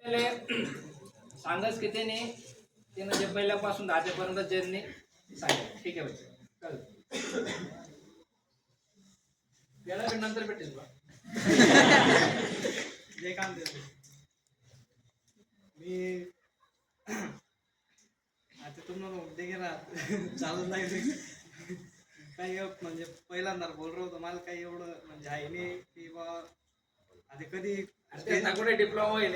सांगच की त्याने जे पहिल्यापासून 10 पर्यंत ज्यांनी सांगितलं. ठीक आहे भाई, याला नंतर भेटेल बा. जे काम देतो मी आता तुम्हाला उद्या गेला चालू नाही काही म्हणजे पहिल्यांदा बोल रहा होतो. मला काही एवढं म्हणजे आहे नाही की बा आता कधी कुठे डिप्लोमा होईल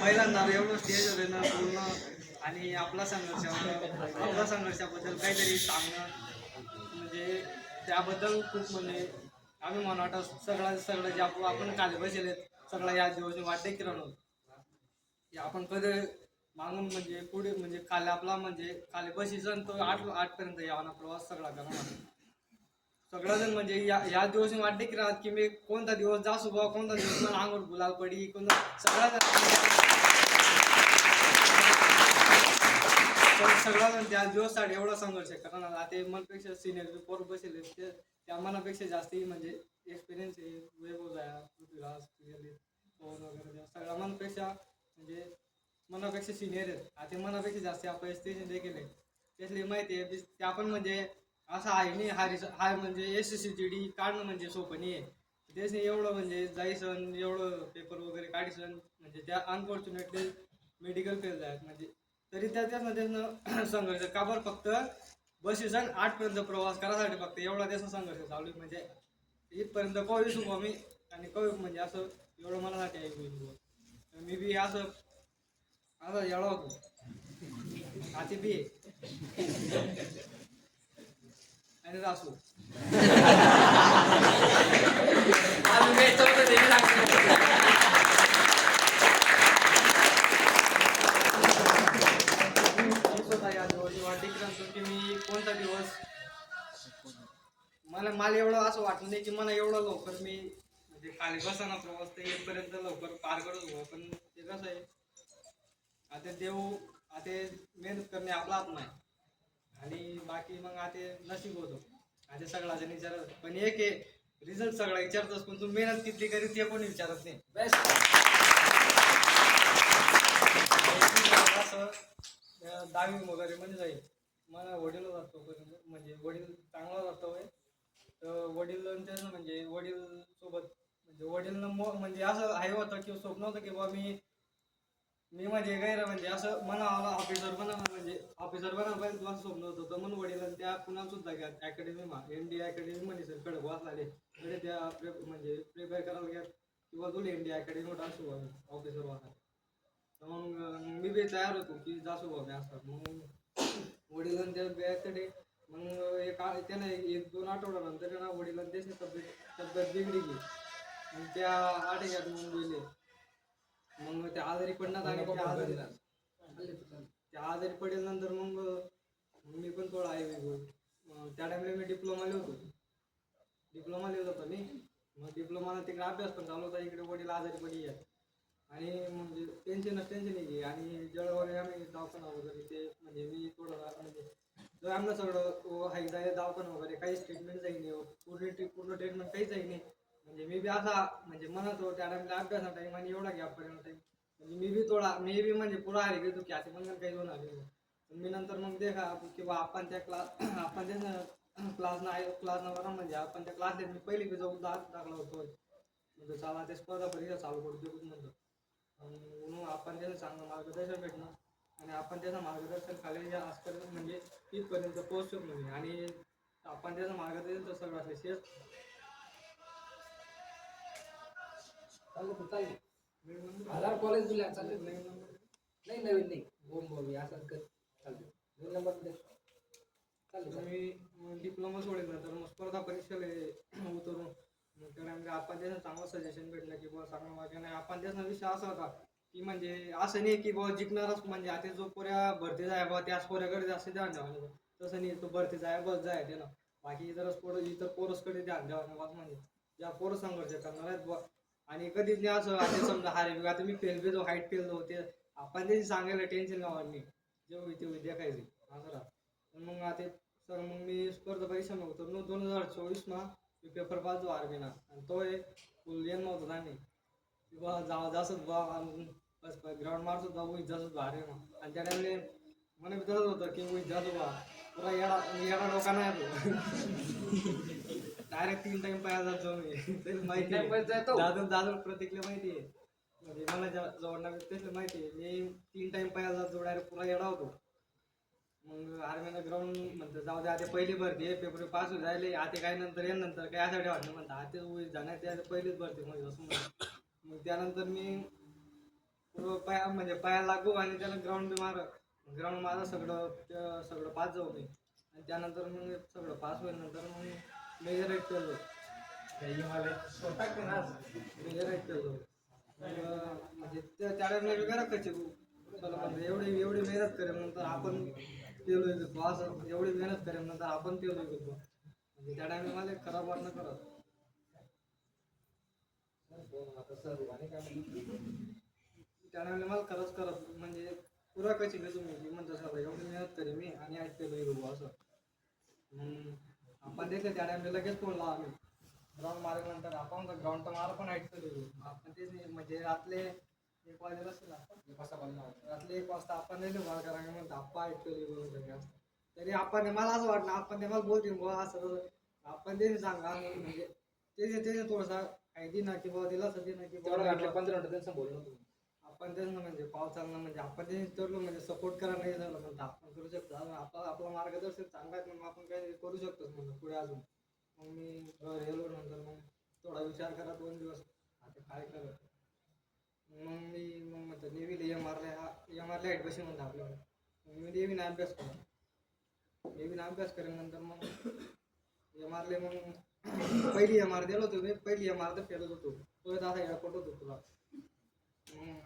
पहिल्यांदा एवढं स्टेज होते ना बोलणं आणि आपला संघर्षाबद्दल काहीतरी सांगणं म्हणजे त्याबद्दल खूप म्हणजे आम्ही मला वाटतं सगळं जे आपण खाली बसले सगळं या दिवशी वाटते की की आपण कधी मागून म्हणजे पुढे म्हणजे खाली आपला म्हणजे खाली बसीचा तो 8 पर्यंत यावा ना प्रवास सगळा करा सगळं म्हणजे या दिवशी वाटते की राहत की मी कोणता दिवस जासू बा कोणता दिवस मला अंगोर गुलाल पडी कोणता सगळा त्या दिवससाठी एवढा संघर्ष करणार आता मनपेक्षा सिनियर पोर बसेल त्या मनापेक्षा जास्ती म्हणजे एक्सपिरियन्स आहे वैभव आहे पृथ्वीराज पवन वगैरे सगळ्या मनापेक्षा म्हणजे मनापेक्षा सिनियर आहेत आता मनापेक्षा जास्त आपण स्टेशन देखील आहे त्यातली माहिती आहे ते आपण म्हणजे असं आहे नाही हा म्हणजे SSCGD काढणं म्हणजे सोपं नाही आहे तेच नाही एवढं म्हणजे जायसन एवढं पेपर वगैरे काढीसन म्हणजे त्या अनफॉर्च्युनेटली मेडिकल फेल आहेत म्हणजे तरी त्याच्यानं संघर्ष का बरं फक्त बसीसन 8 पर्यंत प्रवास करायसाठी फक्त एवढा त्याचा संघर्ष चालू आहे म्हणजे इथपर्यंत कवी सुद्धा मी आणि कवी म्हणजे असं एवढं मनासाठी आहे मी बी असं एवढा होतो आता बी आणि असू की मी कोणता दिवस मला एवढं असं वाटलं नाही की मला एवढं लवकर मी म्हणजे खाली बसाना प्रवास तर येतपर्यंत लवकर पार करत हो पण ते कसं आहे आता देव आता मेहनत करणे आपला हात नाही आणि बाकी मग आता नशीब होतो आता सगळा जण विचारत पण एक आहे रिझल्ट सगळा विचारतोस पण तू मेहनत किती करी ते पण विचारत नाही बेस्ट असं 10वी वगैरे म्हणजे जाईल मला वडील जातो म्हणजे वडील चांगला जातो तर वडील त्याचं म्हणजे वडील सोबत म्हणजे वडीलनं म्हणजे असं आहे होतं किंवा स्वप्न होतं की बा मी म्हणजे गैर म्हणजे असं मनाला ऑफिसर बनावं म्हणजे ऑफिसर बनावं पाहिजे तुला स्वप्न होतं तर म्हणून वडील त्या पुन्हा सुद्धा घ्या अकॅडमीमा ND अकॅडमी म्हणजे सर कडक वाचले तरी त्या म्हणजे प्रिपेअर करायला घ्या किंवा तुला ND अकॅडमी टाकू ऑफिसर वाचा तर मग मी बी तयार होतो की जासू बाबा असतात मग वडिलांनी त्या बॅगकडे मग त्याने 1-2 आठवड्यानंतर ना वडिलांनी त्याची तब्येत बिघडली मग त्या आठवड्यात मग गेले मग त्या आजारी पडण्यात आणि त्या आजारी पडेल नंतर मग मी पण थोडा आहे त्या टाइमला मी डिप्लोमा लिहित होतो मी मग डिप्लोमाला तिकडे अभ्यास पण चालू होता इकडे वडील आजारी पडली आहे आणि म्हणजे टेन्शन आहे आणि जळगावला आम्ही दवाखाना वगैरे ते म्हणजे मी थोडं म्हणजे जर आमचं सगळं हाई जाय दवाखाना वगैरे काहीच ट्रीटमेंट जाई नाही पूर्ण ट्रीटमेंट काहीच आहे नाही म्हणजे मी बी असा म्हणजे म्हणत होतो त्या टाइमला अभ्यासा टाईम आणि एवढा गॅप पडेल टाईम म्हणजे मी बी म्हणजे पुरा आहे घेतो की आता पण काही होणार नाही मी नंतर मग देखा किंवा आपण त्या आपण त्या क्लासना म्हणजे आपण त्या क्लासला मी पहिली बी जाऊन दाखला होतो म्हणजे चला ते स्पर्धा परीक्षा चालू करतो म्हणतो म्हणून आपण त्याचं चांगलं मार्गदर्शन भेटणं आणि आपण त्याचं मार्गदर्शन खाली आजपर्यंत म्हणजे इथपर्यंत पोहोचतो म्हणजे आणि आपण त्याचं मार्गदर्शन तर सगळं असले शेअर हजार कॉलेज दिल्या चालेल नाही नवीन नाही बोम बोल असंच कर चालते 2 नंबर मी डिप्लोमा सोडेल नंतर मग स्पर्धा परीक्षेला उतरून मग त्यानंतर आपण त्याचं चांगलं सजेशन भेटलं की बुवा चांगलं वाटलं नाही आपण त्याचा विषय असा होता की म्हणजे असं नाही की बुवा जिंकणारच म्हणजे आता जो पोऱ्या भरती जाय बा त्याच पोऱ्याकडे जास्त ध्यान द्यावं तसं नाही तो भरती जाय बस जाय ते ना बाकी इतर पोरसकडे ध्यान द्यावं बस म्हणजे ज्या पोरं संघर्ष करणार आहेत बुवा आणि कधीच नाही असं आता समजा हारे आता मी फेल बी हाईट फेल होते आपण त्याची सांगायला टेन्शन लावणार नाही जेव्हा तेव्हा देखायचे असं राहत मग आता सर मग मी स्पर्धा परीक्षा होतो 2024 पेपर पास जो आर्मीना आणि तो एक फुल येण होता नाही बा जाऊ जास्त बा बस ग्राउंड मारतो बा उई जास्त भारी मग आणि त्या टाइमले मला तसंच होतं की उई जातो बा पुरा येडा येडा डोका नाही डायरेक्ट 3 टाइम पाया जातो मी तेच माहिती Time पास जातो? दादू दादू प्रतीकला माहिती आहे म्हणजे मला जवळ तेच माहिती आहे मी 3 टाइम पाया जातो डायरेक्ट पुरा येडा होतो मग आर्मीला ग्राउंड म्हणतं जाऊ दे आता पहिली भरती आहे फेब्रुवारी पास होत राहिले आता काय नंतर या नंतर काय यासाठी वाटलं म्हणतं आता उई जाणार ते पहिलीच भरती म्हणजे असं म्हणलं मग त्यानंतर मी पूर्व पाया म्हणजे पाया लागू आणि त्याला ग्राउंड बी मार ग्राउंड माझं सगळं पास जाऊ मी आणि त्यानंतर मग सगळं पास होईल नंतर मग मेजर राईट केलं मेजर राईट केलं म्हणजे त्या टाइमला वेगळा कच्चे चला म्हणजे एवढी मेहनत करेल नंतर आपण पेलोय गेलो असं एवढी मेहनत करेल नंतर आपण पेलोय गेलो म्हणजे त्या टाइमला मला खराब वाटणं करत त्या टाइमला मला खरंच करत म्हणजे पुरा कशी घेतो मी म्हणतो सर एवढी मेहनत करेल मी आणि आज पेलोय गेलो असं आपण देखील त्या टाइमला लगेच फोन लावा आम्ही ग्राउंड मारल्यानंतर आपण ग्राउंड तर मारा पण ऐकतो आपण तेच नाही म्हणजे रातले 1 वाजेला असेल रात्री 1 वाजता आपण नाही मार करायला म्हणतो आपण ऐकतो तरी आपण मला असं वाटलं आपण ते मला बोलतील बुवा असं आपण ते सांगा म्हणजे ते थोडंसं काही दे ना की बाबा दिला असं दे ना की तेवढं आपल्या 15 मिनिटं त्यांचं बोलणं होतं. आपण तेच ना म्हणजे पाव चालणं म्हणजे आपण ते ठरलो म्हणजे सपोर्ट करा नाही झालं म्हणतो आपण करू शकतो आपला मार्गदर्शन चांगला आहे मग आपण काही करू शकतो म्हणलं पुढे अजून मग मी घर गेलो नंतर मग थोडा विचार करा 2 दिवस आता काय करत मग मी मग म्हणतो नेव्हीला एम आरला ॲडमिशन म्हणतो आपल्याला मग मी नेव्हीने अभ्यास करा नेव्हीने अभ्यास करेन नंतर मग एम आरले मग पहिली एम आर दिलो होतो मी पहिली एम आर तर फेलत होतो तो असा एअरपोर्ट होतो तुला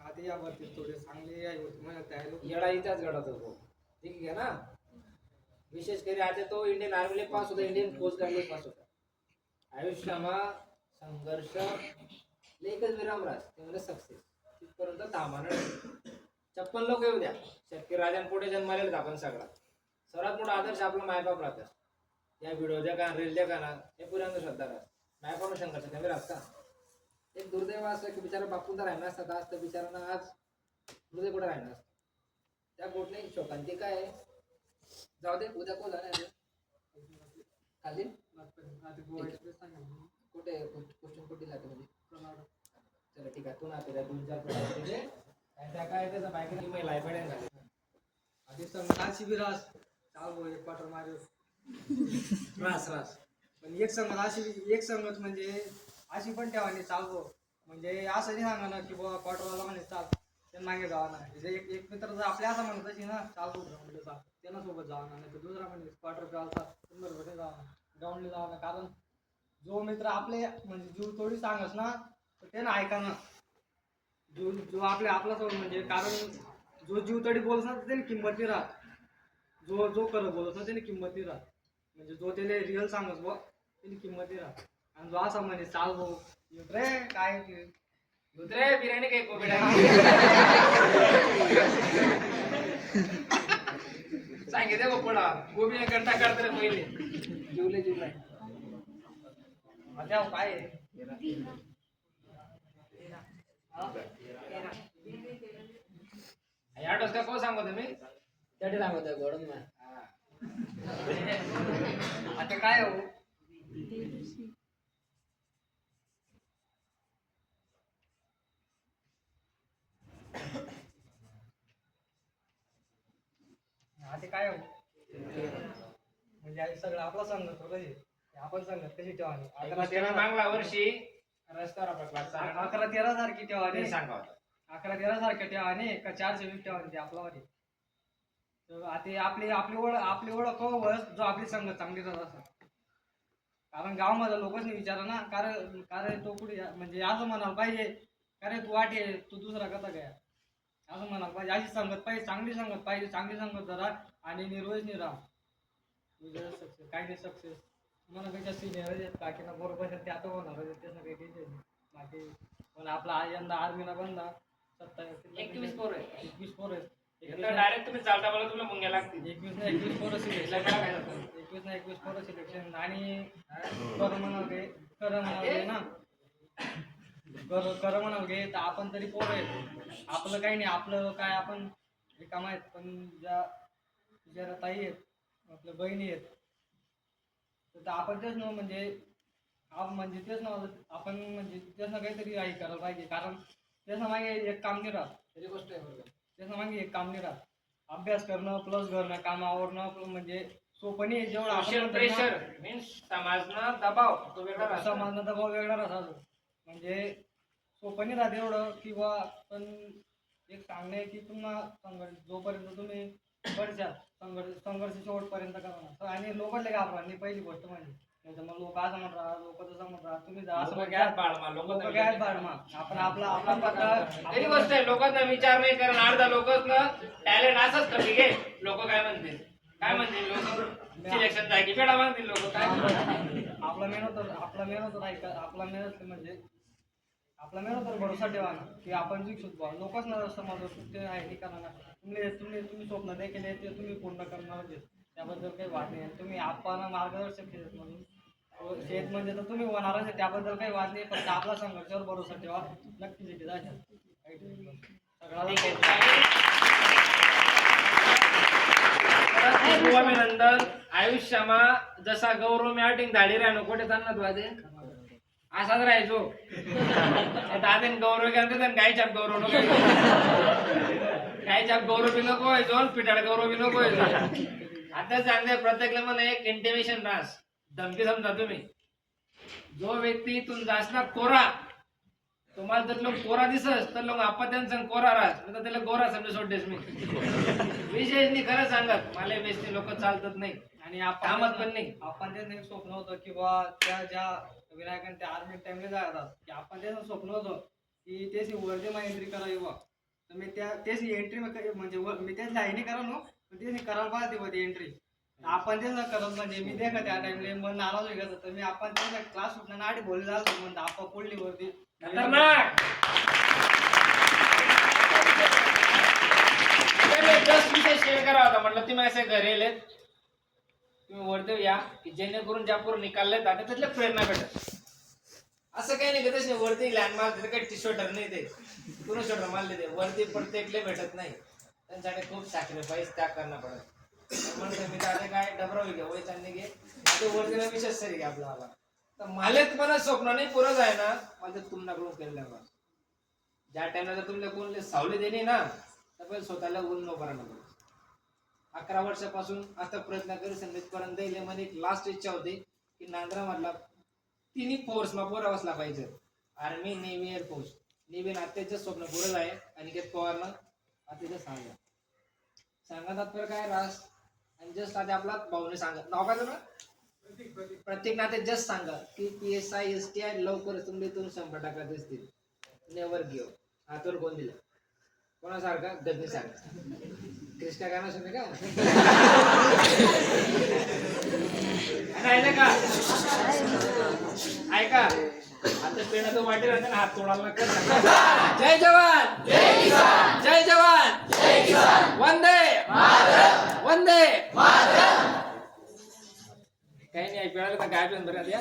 आता या भरतीत थोडे चांगले आहे होते मला तयारी येडा इथंच घडत होतो ठीक आहे ना विशेष करी आता तो इंडियन आर्मीले पास होता इंडियन कोस्ट गार्डले पास होता आयुष्याમાં संघर्ष एकच विराम राहत ते म्हणजे सक्सेस तिथपर्यंत थांबानं 56 लोक येऊ द्या शेतकरी राजांपुढे जन्मालेच आपण सगळा सर्वात मोठा आदर्श आपला मायबाप राहतात या व्हिडिओच्या का रीलच्या का ना हे पुऱ्या अंधश्रद्धा राहत मायबाप संघर्ष कमी राहत का एक दुर्दैव असं की बिचारा बापून तर राहिला असता आज तर बिचारांना आज हृदय कुठे राहिला असतं त्या गोष्टी शोकांती काय आहे? जाऊ दे उद्या कोण जाणार खाली कुठे क्वेश्चन कुठे जाते म्हणजे चला ठीक आहे तू ना आपल्या 2-4 म्हणजे त्या काय त्याचा बायकोने ईमेल आहे पडेल झाले आधी संघाची बी रास चालू एक क्वार्टर मारे रास पण एक संगत म्हणजे अशी पण ठेवानी चालतो म्हणजे असं नाही सांगा ना की बाबा क्वार्टरवाला म्हणे चाल ते मागे जावा ना म्हणजे एक मित्र जर आपल्या असं म्हणत अशी ना चालतो म्हणजे चाल त्यांना सोबत जावा ना नाही तर दुसरा म्हणजे क्वार्टर चालता सुंदर भेटे जावा ना ग्राउंडला जावा ना कारण जो मित्र आपले म्हणजे जीव थोडी सांगस ना तर ते ना ऐका ना जो आपला सोड म्हणजे कारण जो जीव तडी बोलत ना त्याने किंमत नाही राहत जो खरं बोलत ना त्याने किंमत नाही राहत म्हणजे जो त्याला रिअल सांगस बा त्याने किंमत नाही राहत आणि जो असा म्हणजे चाल भाऊ रे काय दुसरे बिर्याणी काही कोबेडा सांगितलं बघ पडा गोबी घंटा करते पहिले जीवले आता काय आहे? या डोसका कोण सांगतो तुम्ही त्यासाठी सांगतोय गोडून आता काय हो आता काय हो म्हणजे सगळं आपला सांगत कशी आपण सांगत कशी ठेवानी 11-13 मागला वर्षी रस्त्यावर आपला क्लास 11-13 सारखी ठेवानी सांगा 11-13 सारख्या ठेवानी का 420 ठेवानी आपला वाली आता आपली ओळख जो आपली संगत चांगली राहत असं कारण गावामध्ये लोकच नाही विचारा ना कारण तो कुठे म्हणजे असं म्हणाल पाहिजे अरे तू वाटे तू दुसरा कसा काय असं म्हणाल पाहिजे अशी संगत पाहिजे चांगली संगत जरा आणि निर्वयच नाही राहा तुझं सक्सेस काय नाही सक्सेस मला पेक्षा सिनियर आहेत बाकीना बरोबर ते आता होणार त्याचं काही टेन्शन नाही बाकी पण आपला यंदा आर्मीला बनला 21 पोर आहे 21 पोर आहेत डायरेक्ट तुम्ही चालता बोला तुला मुंग्या लागतील 21 पोरं सिलेक्शन 21 पोरं सिलेक्शन आणि खरं म्हणाले ना खरं म्हणावं घे तर आपण तरी पोरं आहेत. आपलं काही नाही, आपलं काय आपण रिकाम आहेत. पण ज्या ताई आहेत, आपल्या बहिणी आहेत, तर आपण तेच ना म्हणजे म्हणजे तेच ना आपण म्हणजे तेच ना काहीतरी काही करायला पाहिजे. कारण तेच ना मागे एक काम नाही राहत. तरी गोष्ट आहे बरोबर. तेच ना मागे एक काम नाही राहत. अभ्यास करणं प्लस घरनं काम आवरणं म्हणजे सोपं नाही. जेवढं आपण सोशल म्हणतो प्रेशर मीन्स समाजना दबाव तो वेगळा ना, राहतो. समाजाचा दबाव वेगळा राहतो. म्हणजे सोपं नाही राहत एवढं किंवा पण एक सांगणं आहे की तुम्हाला संघर्ष जोपर्यंत तुम्ही करशाल संघर्ष शेवटपर्यंत करा. आणि लोकांना घाबरा पहिली गोष्ट म्हणजे नाही तर मग लोक असं म्हणतात, लोक तसं म्हणतात, तुम्ही जा असं लोकं गॅस बाळमा, लोक काय बाळमा आपण आपला आपला तरी गोष्ट आहे, लोकांना विचार नाही कारण अर्धा लोकच ना टॅलेंट असंच कमी घे. लोक काय म्हणतील लोक सिलेक्शन जागी बेडा मागतील लोक काय आपला मेहनत नाही आपला मेहनत म्हणजे आपला मेहनत भरोसा ठेवा ना की आपण शिक्षित व्हा. लोकच ना समाज ते आहे की करा ना. तुम्ही स्वप्न नाही केले ते तुम्ही पूर्ण करणार त्याबद्दल काही वाद नाही. तुम्ही आपण मार्गदर्शक शेत म्हणून शेत म्हणजे तर तुम्ही होणारच आहे, त्याबद्दल काही वाद नाही. फक्त आपला संघर्षावर भरोसा ठेवा, नक्की जिथे जायचं खूप अभिनंदन. आयुष्यामा जसा गौरव मॅटिंग धाडी राहणं कुठे चालणार वादे असाच राहायचो. दादेन गौरव घ्या गायच्या गौरव नको, गायच्या गौरव बी नको व्हायचो, पिठाळ गौरव बी नको व्हायचो. आता सांगते प्रत्येक मला एक इंटिमेशन रास धमकी समजा तुम्ही जो व्यक्ती इथून जास्त कोरा तुम्हाला जर लोक कोरा दिसत तर लोक आपण त्यांचा कोरा राहत तर त्याला गोरा समजा सोडतेस मी विशेष नाही. खरं सांगत मला बेसते लोक चालतच नाही आणि कामात पण नाही. आपण ते एक स्वप्न होतं की बा त्या ज्या विनायकांना त्या आर्मी टाइमला जातात की आपण त्याचं स्वप्न होतं की तेच वर्दी मा एंट्री करावी बा. तर मी तेच एंट्री म्हणजे मी तेच लाईनी करा नो तेच करायला पाहिजे होती एंट्री. आपण तेच करत म्हणजे मी देखा त्या टाइमला मग नाराज होईल तर मी आपण त्याचा क्लास सुटला आधी बोलले झालं म्हणतो आपण पुढली वरती जस्ट विषय शेअर करा होता म्हटलं तुम्ही असे घरेल तुम्ही वरती या की जेणेकरून ज्या पूर्ण निकालले जाते त्यातल्या प्रेरणा भेटत. असं काही नाही की तसे वरती लँडमार्क काही टी शर्टर नाही ते पूर्ण शर्टर मारले ते वरती प्रत्येकले भेटत नाही. त्यांच्याकडे खूप सॅक्रिफाईस त्याग करणं पडत. म्हणतो मी आता काय डबरावी घे वय चालणे घे ते वरतीला विशेष सरी घे आपल्याला. तर मला तुम्हाला स्वप्न नाही पुरं आहे ना मला तुमच्याकडून केलेलं बा. ज्या टाइमला जर तुमच्या कोणले सावली देणे ना तर पहिले स्वतःला ऊन नको करायला पाहिजे. 11 वर्षापासून आता प्रयत्न करू संगीतपर्यंत येईल म्हणजे एक लास्ट इच्छा होती की नांद्रा मधला तिन्ही फोर्सला पोरा बसला पाहिजे. आर्मी नेव्ही एअरफोर्स नेव्ही आत्याचं स्वप्न पुरं आहे. अनिकेत पवारनं आत्याचं सांगा तात्पर्य काय रास आणि जस्ट आता आपला भाऊने सांगा नाव काय तुला प्रत्येक नाते जस्ट सांगा की PSI STI लवकरच तुम्ही इथून 100% दिसतील. Never give. हातवर कोण दिलं कोणासारखा गद्दी सारखा कृष्णा गाणं सुने का का ऐका आता पेन तो वाटेल ना हात तोडायला लागतात. जय जवान जय किसान जय जवान जय किसान वंदे मातरम वंदे मातरम. काही नाही पेळाला तर काय पण बरं द्या